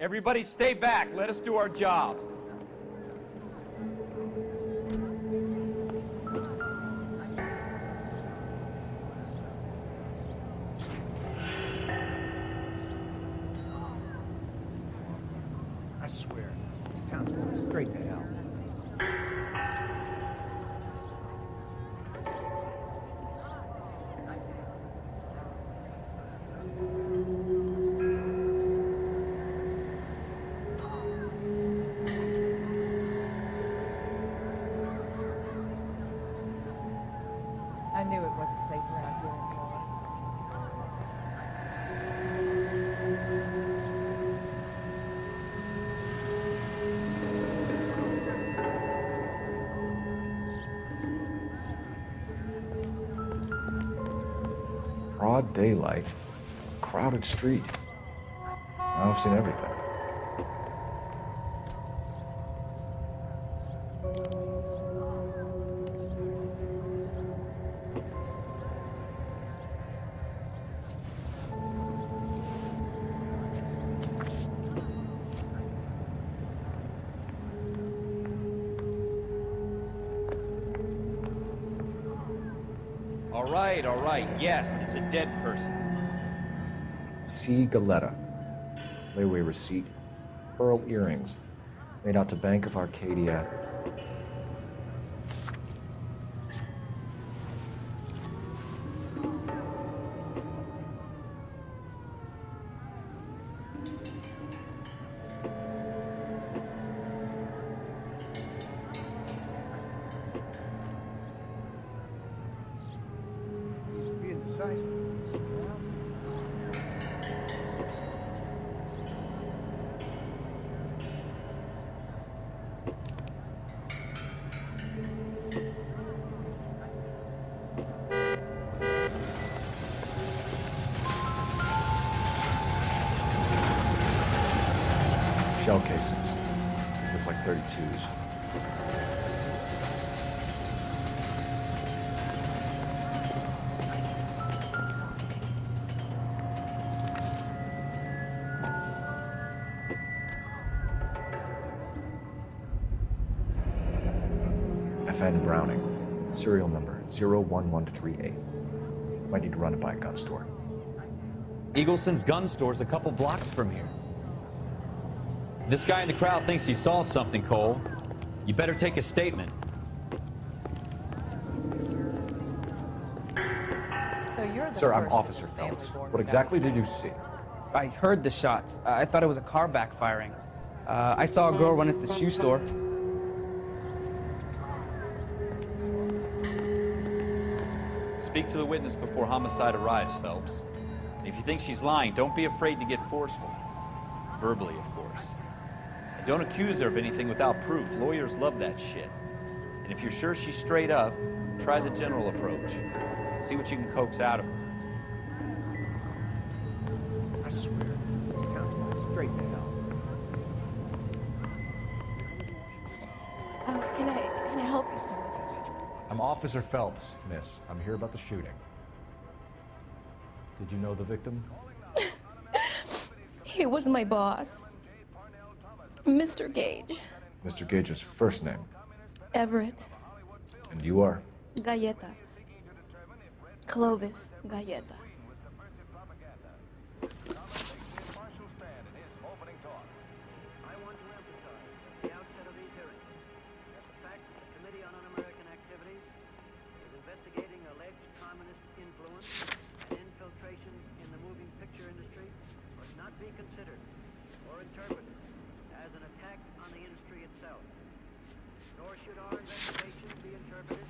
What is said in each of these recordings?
Everybody stay back. Let us do our job. I swear, this town's going straight to hell. I knew it wasn't safe around here anymore. Broad daylight, crowded street. Now I've seen everything. All right. Yes, it's a dead person. C. Galetta. Layaway receipt. Pearl earrings. Made out to Bank of Arcadia. Be indecisive. Shell casings. These look like 32s. FN Browning. Serial number 01138. Might need to run it by a gun store. Eagleson's gun store's a couple blocks from here. This guy in the crowd thinks he saw something, Cole. You better take a statement. So you're the Sir, I'm person Officer whose family Phelps. born What without exactly a did you child. see? I heard the shots. I thought it was a car backfiring. I saw a girl run into the shoe store. Speak to the witness before homicide arrives, Phelps. And if you think she's lying, don't be afraid to get forceful. Verbally, of course. And don't accuse her of anything without proof. Lawyers love that shit. And if you're sure she's straight up, try the general approach. See what you can coax out of her. I swear, this town's going straight to hell. Can I help you, sir? I'm Officer Phelps, miss. I'm here about the shooting. Did you know the victim? He was my boss, Mr. Gage. Mr. Gage's first name. Everett. And you are? Galleta. Clovis Galleta.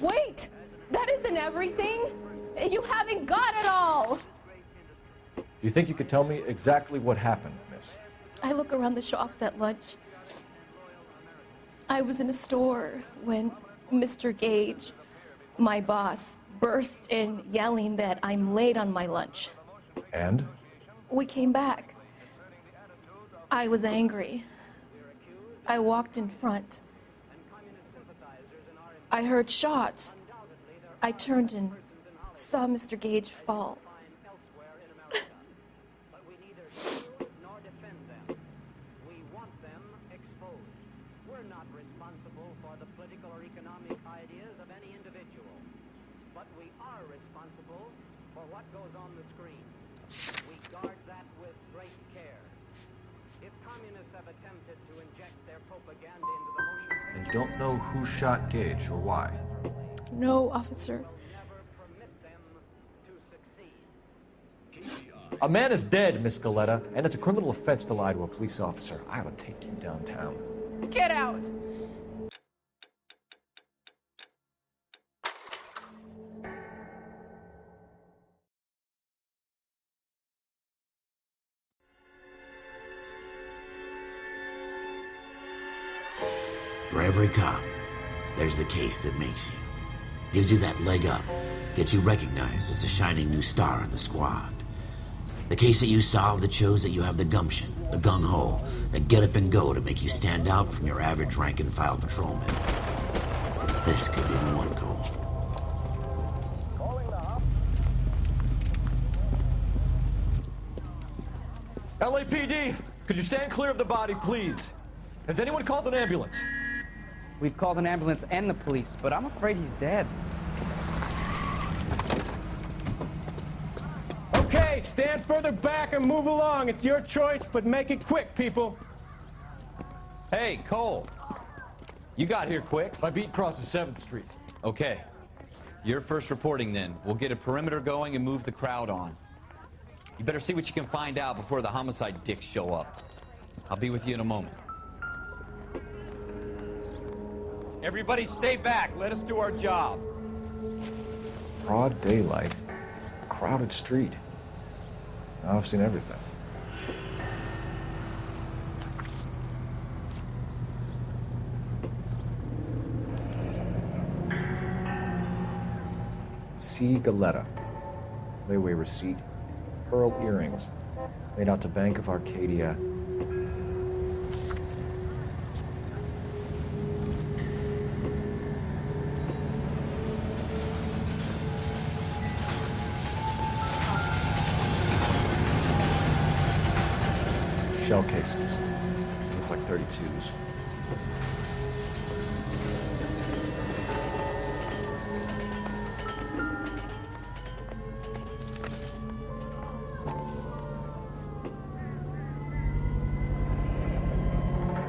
Wait! That isn't everything! You haven't got it all! Do you think you could tell me exactly what happened, miss? I look around the shops at lunch. I was in a store when Mr. Gage, my boss, bursts in yelling that I'm late on my lunch. And? We came back. I was angry. I walked in front. I heard shots. I turned and saw Mr. Gage fall. But we are responsible for what goes on the screen. We guard that with great care. If communists have attempted to inject their propaganda into the motion And you don't know who shot Gage or why. No, officer. never permit them to succeed. A man is dead, Miss Galetta, and it's a criminal offense to lie to a police officer. I ought to take you downtown. Get out! For every cop, there's the case that makes you. Gives you that leg up. Gets you recognized as the shining new star in the squad. The case that you solve that shows that you have the gumption, the gung-ho, the get up and go to make you stand out from your average rank-and-file patrolman. This could be the one, Cole. LAPD, could you stand clear of the body, please? Has anyone called an ambulance? We've called an ambulance and the police, but I'm afraid he's dead. Okay, stand further back and move along. It's your choice, but make it quick, people. Hey, Cole. You got here quick. My beat crosses 7th Street. Okay. You're first reporting then. We'll get a perimeter going and move the crowd on. You better see what you can find out before the homicide dicks show up. I'll be with you in a moment. Everybody stay back. Let us do our job. Broad daylight, crowded street. Now I've seen everything. C. Galetta. Layaway receipt. Pearl earrings. Made out to Bank of Arcadia. Shell casings. These look like 32s.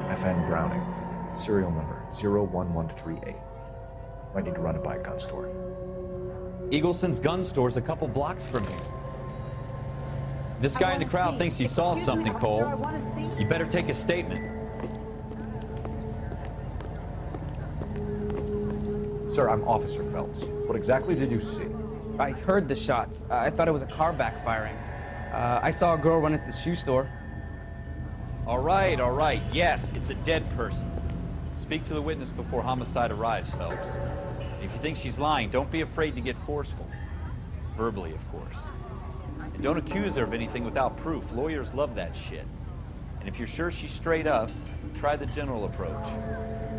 FN Browning. Serial number 01138. Might need to run it by a gun store. Eagleson's gun store's a couple blocks from here. This guy in the crowd thinks he saw something, Cole. You better take a statement. Sir, I'm Officer Phelps. What exactly did you see? I heard the shots. I thought it was a car backfiring. I saw a girl run at the shoe store. All right. Yes, it's a dead person. Speak to the witness before homicide arrives, Phelps. If you think she's lying, don't be afraid to get forceful. Verbally, of course. And don't accuse her of anything without proof. Lawyers love that shit. And if you're sure she's straight up, try the general approach.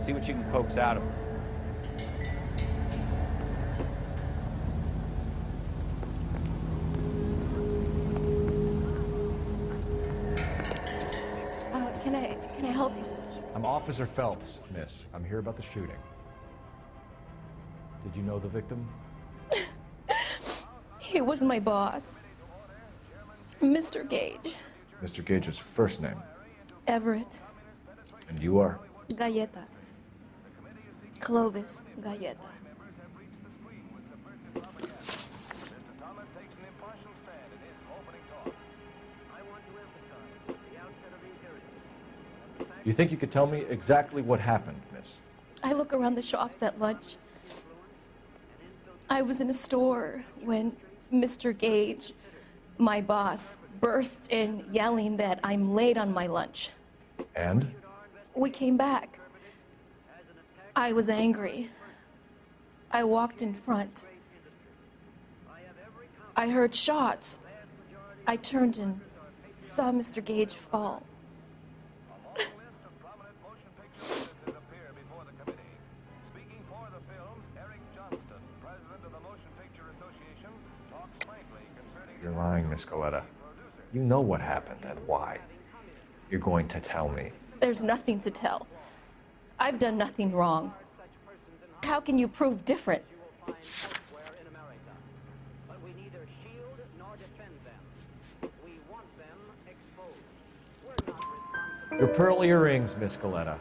See what you can coax out of her. Can I help you, sir? I'm Officer Phelps, miss. I'm here about the shooting. Did you know the victim? He was my boss, Mr. Gage. Mr. Gage's first name. Everett. And you are? Galleta. Clovis Galleta. You think you could tell me exactly what happened, miss? I look around the shops at lunch. I was in a store when Mr. Gage, my boss, bursts in yelling that I'm late on my lunch. And? We came back. I was angry. I walked in front. I heard shots. I turned and saw Mr. Gage fall. You're lying, Miss Galetta. You know what happened and why. You're going to tell me. There's nothing to tell. I've done nothing wrong. How can you prove different? Your pearl earrings, Miss Galetta.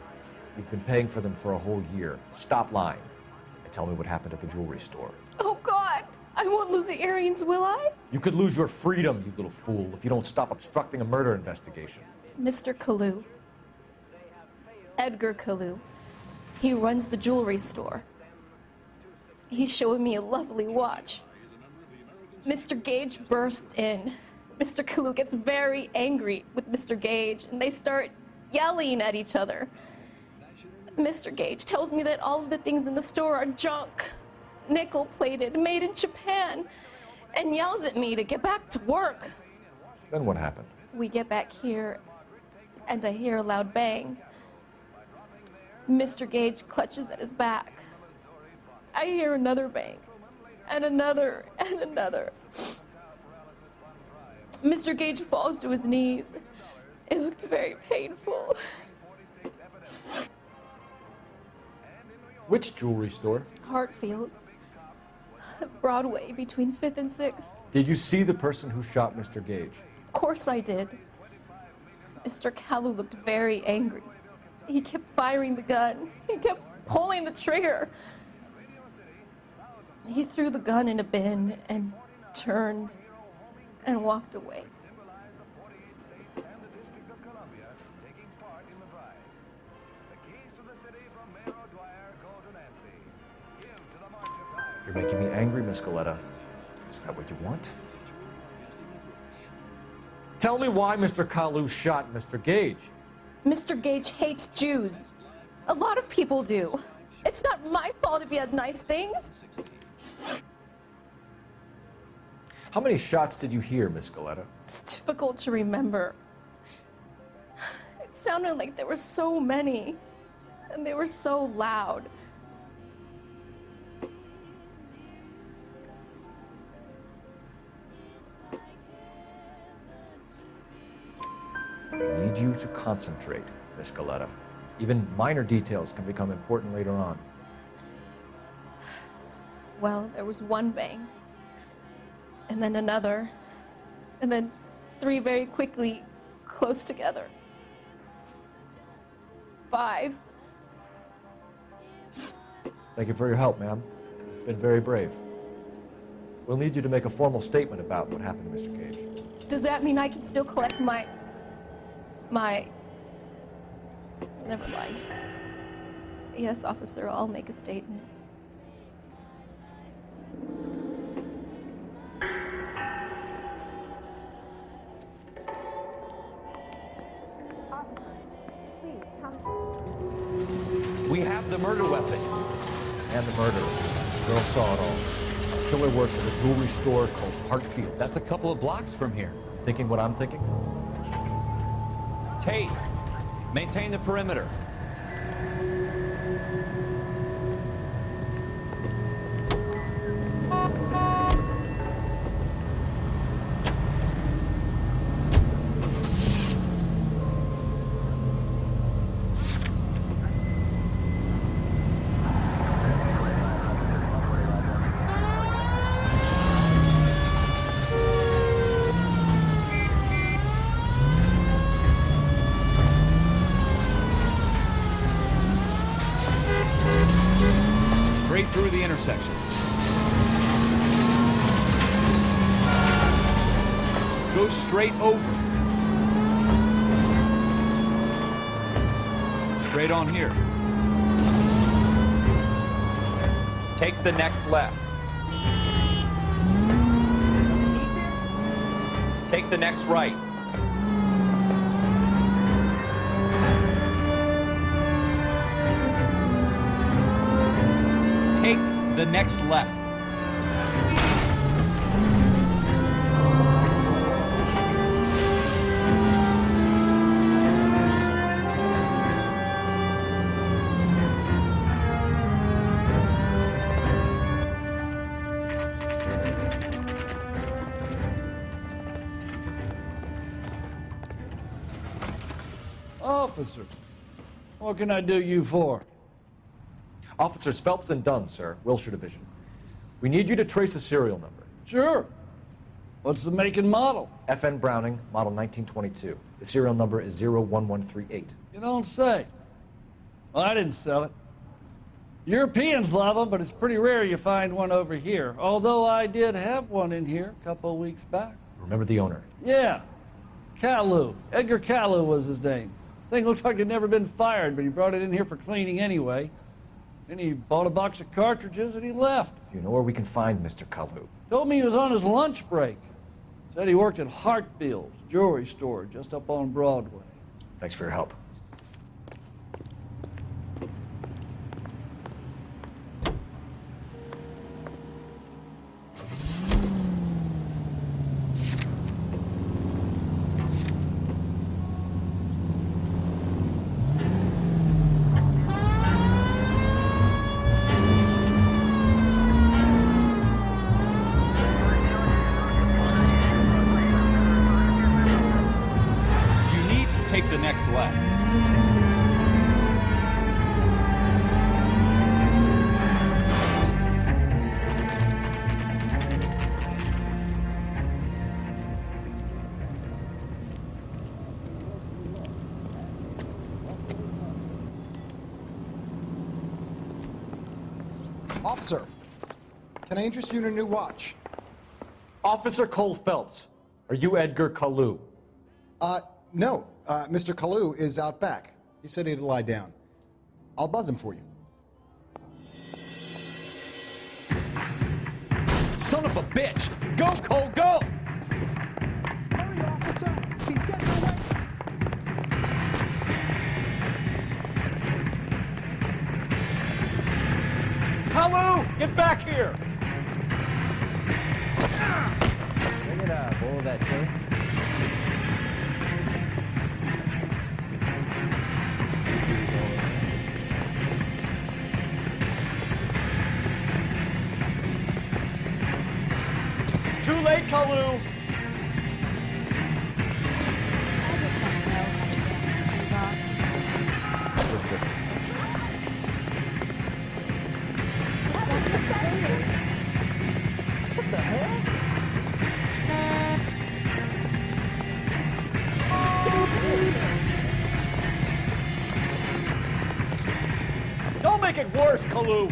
You've been paying for them for a whole year. Stop lying and tell me what happened at the jewelry store. Oh, God. I won't lose the earrings, will I? You could lose your freedom, you little fool, if you don't stop obstructing a murder investigation. Mr. Kalu. Edgar Kalu. He runs the jewelry store. He's showing me a lovely watch. Mr. Gage bursts in. Mr. Kalu gets very angry with Mr. Gage, and they start yelling at each other. Mr. Gage tells me that all of the things in the store are junk, nickel-plated, made in Japan, and yells at me to get back to work. Then what happened? We get back here, and I hear a loud bang. Mr. Gage clutches at his back. I hear another bang, and another, and another. Mr. Gage falls to his knees. It looked very painful. Which jewelry store? Hartfield's. Broadway, between 5th and 6th. Did you see the person who shot Mr. Gage? Of course I did. Mr. Kalu looked very angry. He kept firing the gun. He kept pulling the trigger. He threw the gun in a bin and turned and walked away. You're making me angry, Miss Galetta. Is that what you want? Tell me why Mr. Kalu shot Mr. Gage. Mr. Gage hates Jews. A lot of people do. It's not my fault if he has nice things. How many shots did you hear, Miss Galetta? It's difficult to remember. It sounded like there were so many, and they were so loud. I need you to concentrate, Miss Galetta. Even minor details can become important later on. Well, there was one bang, and then another, and then 3 very quickly, close together. 5. Thank you for your help, ma'am. You've been very brave. We'll need you to make a formal statement about what happened to Mr. Gage. Does that mean I can still collect my... Never mind. Yes, officer, I'll make a statement. We have the murder weapon. And the murderer. The girl saw it all. The killer works at a jewelry store called Hartfield. That's a couple of blocks from here. Thinking what I'm thinking? Tate, maintain the perimeter. Straight through the intersection. Go straight over. Straight on here. Take the next left. Take the next right. Take the next left. Officer, what can I do you for? Officers Phelps and Dunn, sir, Wilshire Division. We need you to trace a serial number. Sure. What's the make and model? FN Browning, model 1922. The serial number is 01138. You don't say. Well, I didn't sell it. Europeans love them, but it's pretty rare you find one over here. Although I did have one in here a couple of weeks back. Remember the owner? Yeah. Kalu. Edgar Kalu was his name. Thing looked like it'd never been fired, but he brought it in here for cleaning anyway. Then he bought a box of cartridges and he left. You know where we can find Mr. Kalu? Told me he was on his lunch break. Said he worked at Hartfield's jewelry store just up on Broadway. Thanks for your help. Take the next left. Officer, can I interest you in a new watch? Officer Cole Phelps, are you Edgar Kalu? No. Mr. Kalu is out back. He said he'd lie down. I'll buzz him for you. Son of a bitch! Go, Cole, go! Hurry, officer! He's getting away! Kalu, get back here! Bring it up, all that shit. Too late, Kalu! What the hell? Don't make it worse, Kalu!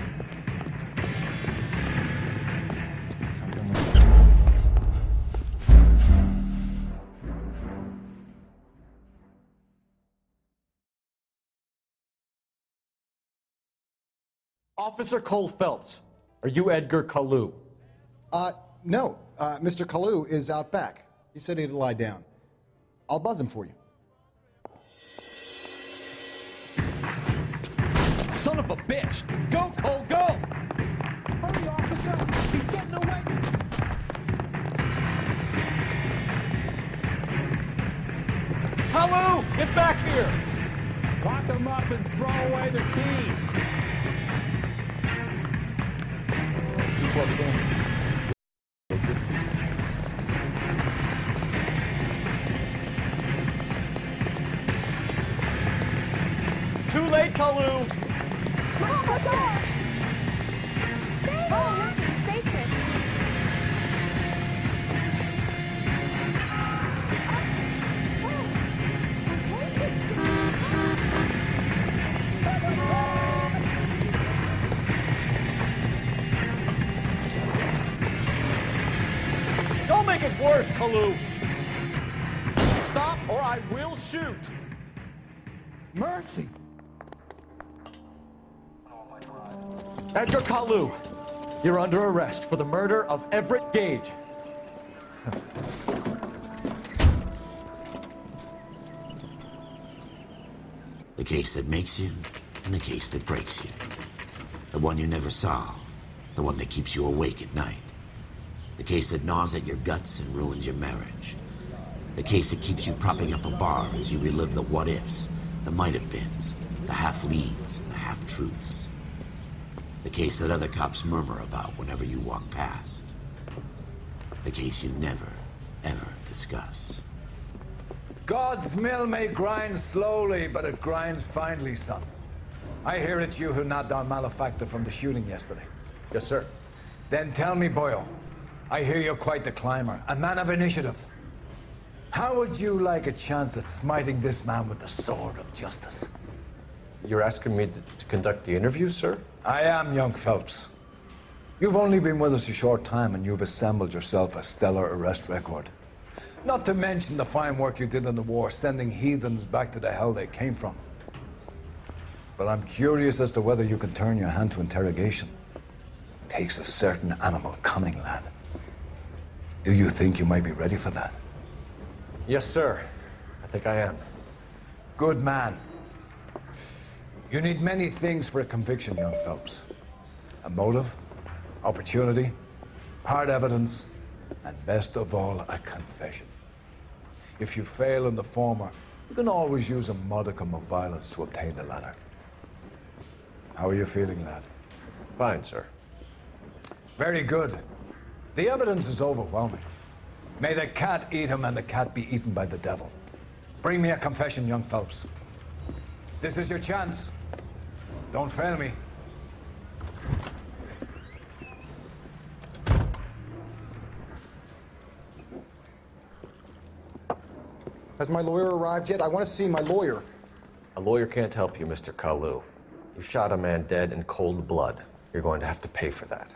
Officer Cole Phelps, are you Edgar Kalu? No. Mr. Kalu is out back. He said he'd lie down. I'll buzz him for you. Son of a bitch! Go, Cole, go! Hurry, officer! He's getting away! Kalu, get back here! Lock them up and throw away the key. Too late, Kalu! Oh my gosh! Oh, look, it's sacred. Don't make it worse, Kalu! Stop or I will shoot! Mercy! Edgar Kalu, you're under arrest for the murder of Everett Gage. The case that makes you, and the case that breaks you. The one you never solve, the one that keeps you awake at night. The case that gnaws at your guts and ruins your marriage. The case that keeps you propping up a bar as you relive the what-ifs, the might-have-beens, the half-leads, and the half-truths. The case that other cops murmur about whenever you walk past. The case you never, ever discuss. God's mill may grind slowly, but it grinds finely, son. I hear it's you who nabbed our malefactor from the shooting yesterday. Yes, sir. Then tell me, Boyle, I hear you're quite the climber, a man of initiative. How would you like a chance at smiting this man with the sword of justice? You're asking me to conduct the interview, sir? I am, young Phelps. You've only been with us a short time and you've assembled yourself a stellar arrest record. Not to mention the fine work you did in the war, sending heathens back to the hell they came from. But I'm curious as to whether you can turn your hand to interrogation. Takes a certain animal cunning, lad. Do you think you might be ready for that? Yes, sir. I think I am. Good man. You need many things for a conviction, young Phelps. A motive, opportunity, hard evidence, and best of all, a confession. If you fail in the former, you can always use a modicum of violence to obtain the latter. How are you feeling, lad? Fine, sir. Very good. The evidence is overwhelming. May the cat eat him and the cat be eaten by the devil. Bring me a confession, young Phelps. This is your chance. Don't fail me. Has my lawyer arrived yet? I want to see my lawyer. A lawyer can't help you, Mr. Kalu. You shot a man dead in cold blood. You're going to have to pay for that.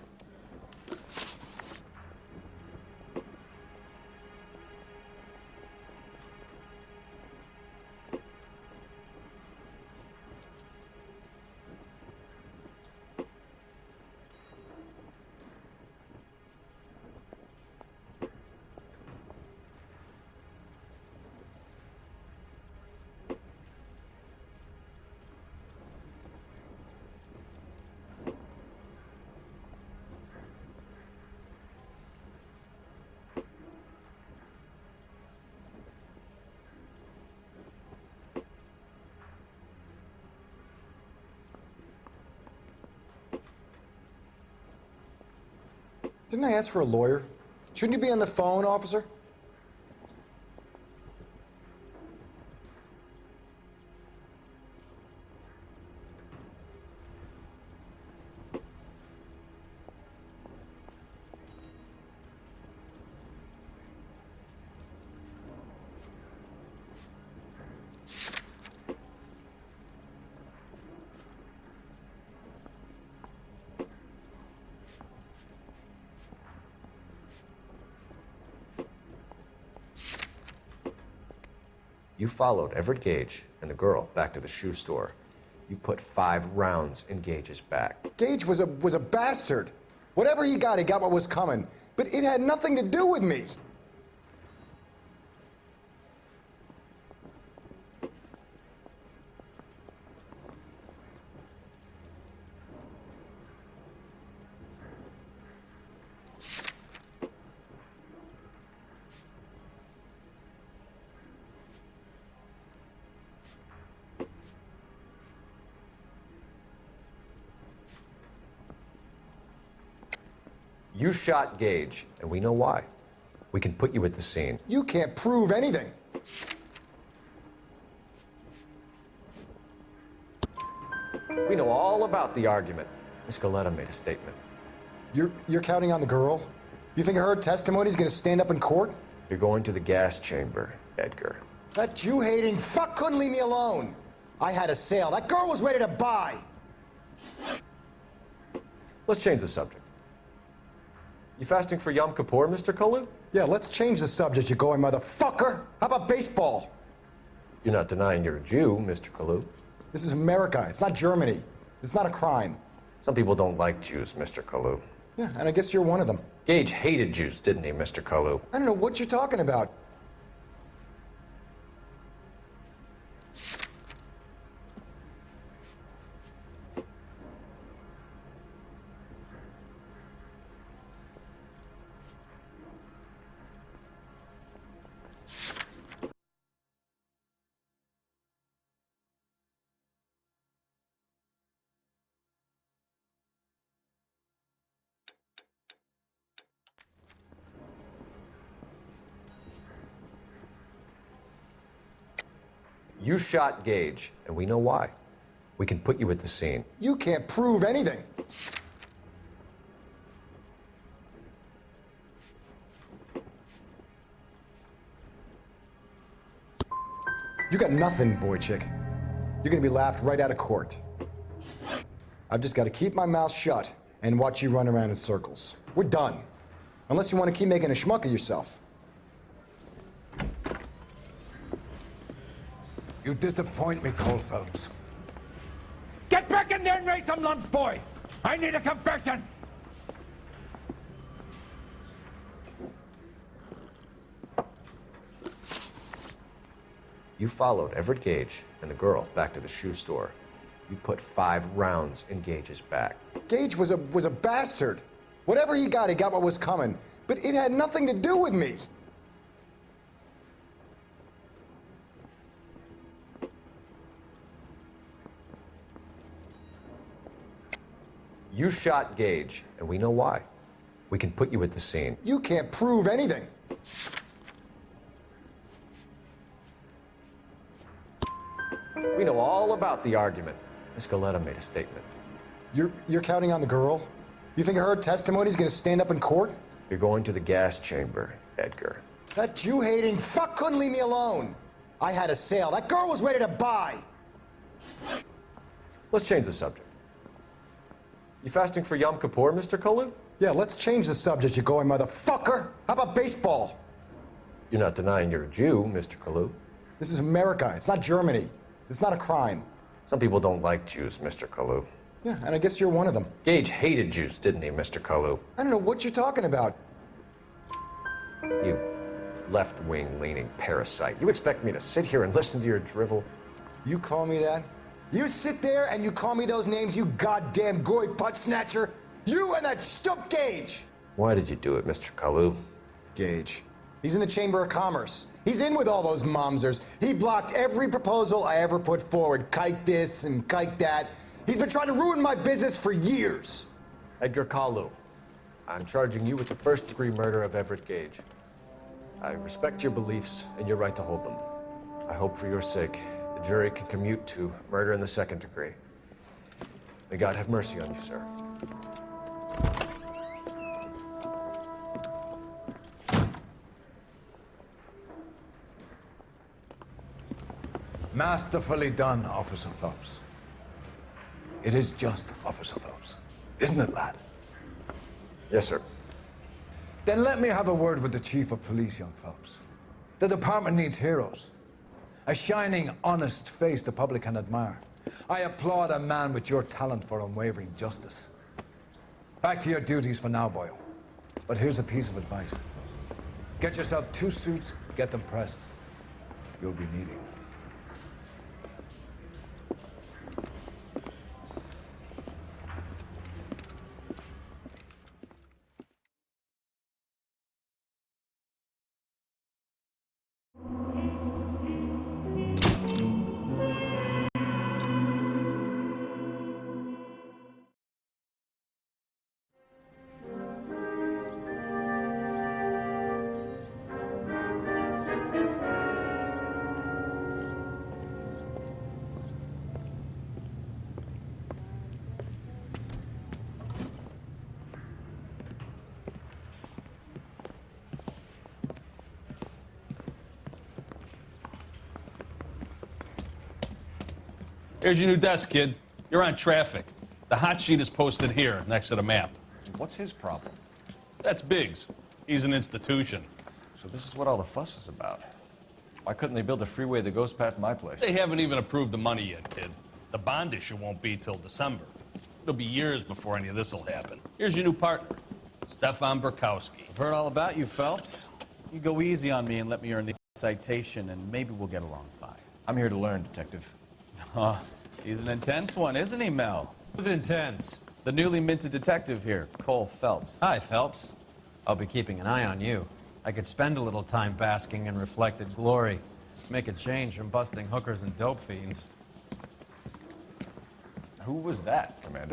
Didn't I ask for a lawyer? Shouldn't you be on the phone, officer? You followed Everett Gage and the girl back to the shoe store. You put 5 rounds in Gage's back. Gage was a bastard. Whatever he got what was coming. But it had nothing to do with me. You shot Gage, and we know why. We can put you at the scene. You can't prove anything. We know all about the argument. Miss Galetta made a statement. You're counting on the girl? You think her testimony's gonna stand up in court? You're going to the gas chamber, Edgar. That Jew-hating fuck couldn't leave me alone. I had a sale. That girl was ready to buy. Let's change the subject. You fasting for Yom Kippur, Mr. Kalu? Yeah, let's change the subject, you going motherfucker. How about baseball? You're not denying you're a Jew, Mr. Kalu. This is America. It's not Germany. It's not a crime. Some people don't like Jews, Mr. Kalu. Yeah, and I guess you're one of them. Gage hated Jews, didn't he, Mr. Kalu? I don't know what you're talking about. You shot Gage, and we know why. We can put you at the scene. You can't prove anything. You got nothing, boy chick. You're gonna be laughed right out of court. I've just got to keep my mouth shut and watch you run around in circles. We're done. Unless you want to keep making a schmuck of yourself. You disappoint me, Cole Phelps. Get back in there and raise some lumps, boy! I need a confession! You followed Everett Gage and the girl back to the shoe store. You put 5 rounds in Gage's back. Gage was a bastard. Whatever he got what was coming. But it had nothing to do with me. You shot Gage, and we know why. We can put you at the scene. You can't prove anything. We know all about the argument. Miss Galetta made a statement. You're counting on the girl? You think her testimony's gonna stand up in court? You're going to the gas chamber, Edgar. That Jew-hating fuck couldn't leave me alone. I had a sale. That girl was ready to buy. Let's change the subject. You fasting for Yom Kippur, Mr. Kalu? Yeah, let's change the subject, you going motherfucker. How about baseball? You're not denying you're a Jew, Mr. Kalu. This is America. It's not Germany. It's not a crime. Some people don't like Jews, Mr. Kalu. Yeah, and I guess you're one of them. Gage hated Jews, didn't he, Mr. Kalu? I don't know what you're talking about. You left-wing leaning parasite. You expect me to sit here and listen to your drivel? You call me that? You sit there and you call me those names, you goddamn goy putt snatcher? You and that stup Gage! Why did you do it, Mr. Kalu? Gage. He's in the Chamber of Commerce. He's in with all those momsers. He blocked every proposal I ever put forward. Kike this and kike that. He's been trying to ruin my business for years. Edgar Kalu, I'm charging you with the first-degree murder of Everett Gage. I respect your beliefs and your right to hold them. I hope for your sake the jury can commute to murder in the second degree. May God have mercy on you, sir. Masterfully done, Officer Phelps. It is just Officer Phelps. Isn't it, lad? Yes, sir. Then let me have a word with the Chief of Police, young Phelps. The department needs heroes. A shining, honest face the public can admire. I applaud a man with your talent for unwavering justice. Back to your duties for now, boyo. But here's a piece of advice. Get yourself 2 suits, get them pressed. You'll be needing. Here's your new desk, kid. You're on traffic. The hot sheet is posted here, next to the map. What's his problem? That's Biggs. He's an institution. So this is what all the fuss is about. Why couldn't they build a freeway that goes past my place? They haven't even approved the money yet, kid. The bond issue won't be till December. It'll be years before any of this will happen. Here's your new partner, Stefan Burkowski. I've heard all about you, Phelps. You go easy on me and let me earn the citation, and maybe we'll get along fine. I'm here to learn, Detective. He's an intense one, isn't he, Mel? Who's intense? The newly minted detective here, Cole Phelps. Hi, Phelps. I'll be keeping an eye on you. I could spend a little time basking in reflected glory. Make a change from busting hookers and dope fiends. Who was that, Commander?